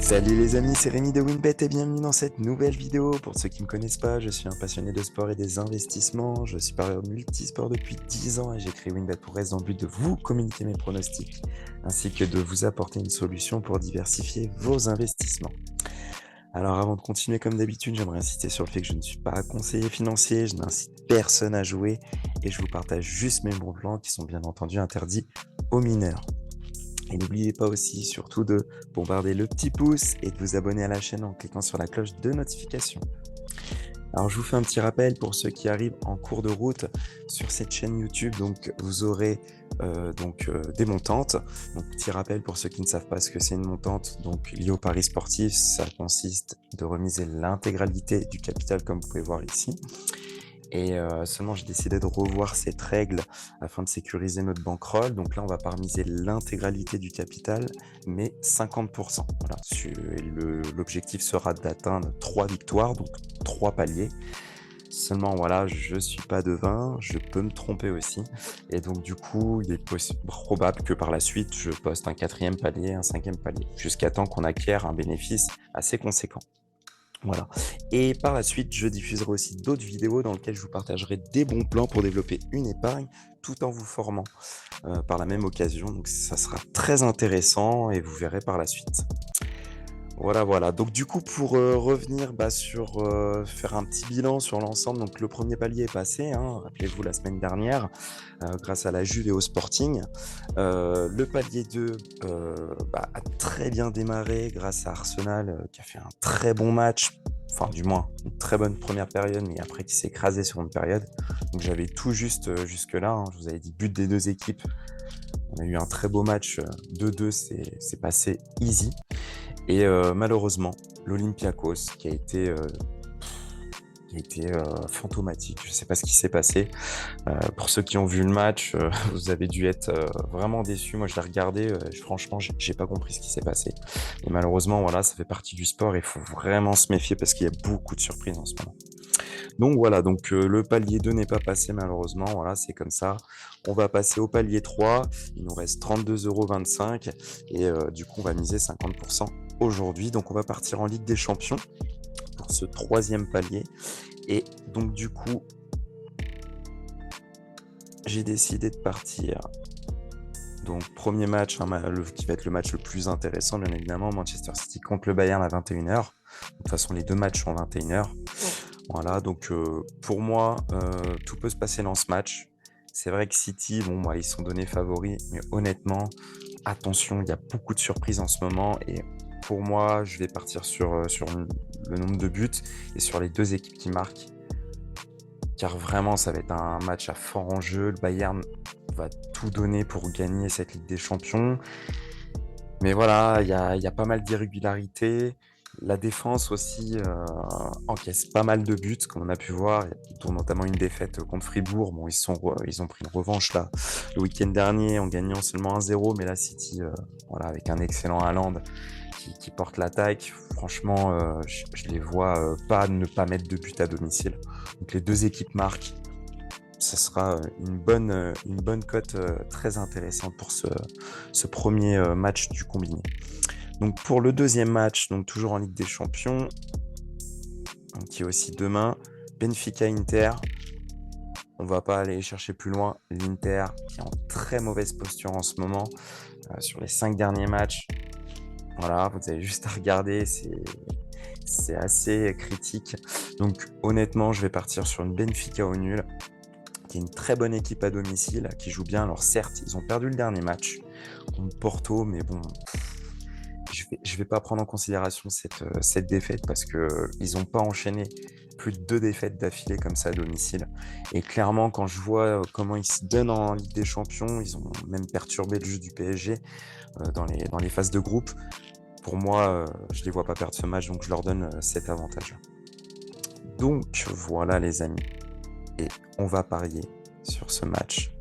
Salut les amis, c'est Rémi de WinBet et bienvenue dans cette nouvelle vidéo. Pour ceux qui ne me connaissent pas, je suis un passionné de sport et des investissements. Je suis parieur multisport depuis 10 ans et j'ai créé WinBet pour reste dans le but de vous communiquer mes pronostics ainsi que de vous apporter une solution pour diversifier vos investissements. Alors avant de continuer comme d'habitude, j'aimerais insister sur le fait que je ne suis pas conseiller financier, je n'incite personne à jouer et je vous partage juste mes bons plans qui sont bien entendu interdits aux mineurs. Et n'oubliez pas aussi surtout de bombarder le petit pouce et de vous abonner à la chaîne en cliquant sur la cloche de notification. Alors je vous fais un petit rappel pour ceux qui arrivent en cours de route sur cette chaîne YouTube. Donc vous aurez des montantes. Donc petit rappel pour ceux qui ne savent pas ce que c'est une montante. Donc lié au paris sportif, ça consiste de remiser l'intégralité du capital comme vous pouvez voir ici. Et seulement j'ai décidé de revoir cette règle afin de sécuriser notre bankroll. Donc là, on va pas remiser l'intégralité du capital, mais 50%. Voilà. L'objectif sera d'atteindre 3 victoires, donc 3 paliers. Seulement, voilà, je suis pas devin, je peux me tromper aussi. Et donc, du coup, il est probable que par la suite, je poste un 4e palier, un 5e palier, jusqu'à temps qu'on acquiert un bénéfice assez conséquent. Voilà. Et par la suite, je diffuserai aussi d'autres vidéos dans lesquelles je vous partagerai des bons plans pour développer une épargne tout en vous formant par la même occasion. Donc ça sera très intéressant et vous verrez par la suite. Voilà. Donc du coup, pour revenir sur faire un petit bilan sur l'ensemble, donc le premier palier est passé, hein, rappelez-vous la semaine dernière, grâce à la Juve et au Sporting. Le palier 2 a très bien démarré grâce à Arsenal qui a fait un très bon match, enfin du moins une très bonne première période, mais après qui s'est écrasé sur une période. Donc j'avais tout juste jusque-là, hein, je vous avais dit but des deux équipes. On a eu un très beau match, 2-2, c'est passé easy. Et malheureusement, l'Olympiakos qui a été fantomatique. Je ne sais pas ce qui s'est passé. Pour ceux qui ont vu le match, vous avez dû être vraiment déçus. Moi, je l'ai regardé. Franchement, j'ai pas compris ce qui s'est passé. Et malheureusement, voilà, ça fait partie du sport. Il faut vraiment se méfier parce qu'il y a beaucoup de surprises en ce moment. Donc voilà, le palier 2 n'est pas passé malheureusement, voilà, c'est comme ça. On va passer au palier 3, il nous reste 32,25 € et du coup on va miser 50% aujourd'hui. Donc on va partir en Ligue des Champions pour ce 3e palier. Et donc du coup, j'ai décidé de partir. Donc premier match, qui va être le match le plus intéressant bien évidemment, Manchester City contre le Bayern à 21h. De toute façon les deux matchs sont à 21h. Voilà, donc pour moi, tout peut se passer dans ce match. C'est vrai que City, ils sont donnés favoris, mais honnêtement, attention, il y a beaucoup de surprises en ce moment. Et pour moi, je vais partir sur le nombre de buts et sur les deux équipes qui marquent. Car vraiment, ça va être un match à fort enjeu. Le Bayern va tout donner pour gagner cette Ligue des Champions. Mais voilà, il y a pas mal d'irrégularités. La défense aussi encaisse pas mal de buts, comme on a pu voir, dont notamment une défaite contre Fribourg. Bon, ils ont pris une revanche là le week-end dernier en gagnant seulement 1-0, mais la City, avec un excellent Haaland qui porte l'attaque. Franchement, je les vois ne pas mettre de but à domicile. Donc les deux équipes marquent. Ça sera une bonne cote très intéressante pour ce premier match du combiné. Donc pour le deuxième match, donc toujours en Ligue des Champions, qui est aussi demain, Benfica-Inter. On va pas aller chercher plus loin. L'Inter qui est en très mauvaise posture en ce moment sur les 5 derniers matchs. Voilà, vous avez juste à regarder, c'est assez critique. Donc honnêtement, je vais partir sur une Benfica au nul, qui est une très bonne équipe à domicile, qui joue bien. Alors certes, ils ont perdu le dernier match contre Porto, mais bon, je vais pas prendre en considération cette défaite parce qu'ils n'ont pas enchaîné plus de 2 défaites d'affilée comme ça à domicile. Et clairement, quand je vois comment ils se donnent en Ligue des Champions, ils ont même perturbé le jeu du PSG dans les phases de groupe. Pour moi, je les vois pas perdre ce match, donc je leur donne cet avantage. Donc voilà les amis, et on va parier sur ce match.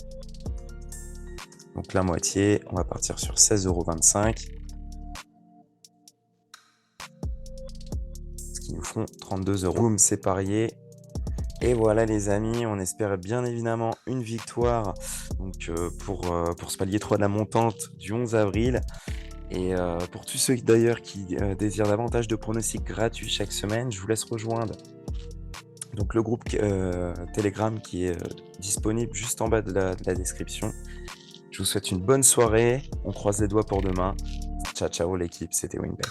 Donc la moitié, on va partir sur 16,25 €. Ce qui nous font 32 €. Boum, c'est parié. Et voilà les amis, on espère bien évidemment une victoire donc, pour ce palier 3 de la montante du 11 avril. Et pour tous ceux d'ailleurs qui désirent davantage de pronostics gratuits chaque semaine, je vous laisse rejoindre donc le groupe Telegram qui est disponible juste en bas de la description. Je vous souhaite une bonne soirée. On croise les doigts pour demain. Ciao, ciao l'équipe, c'était WinBet.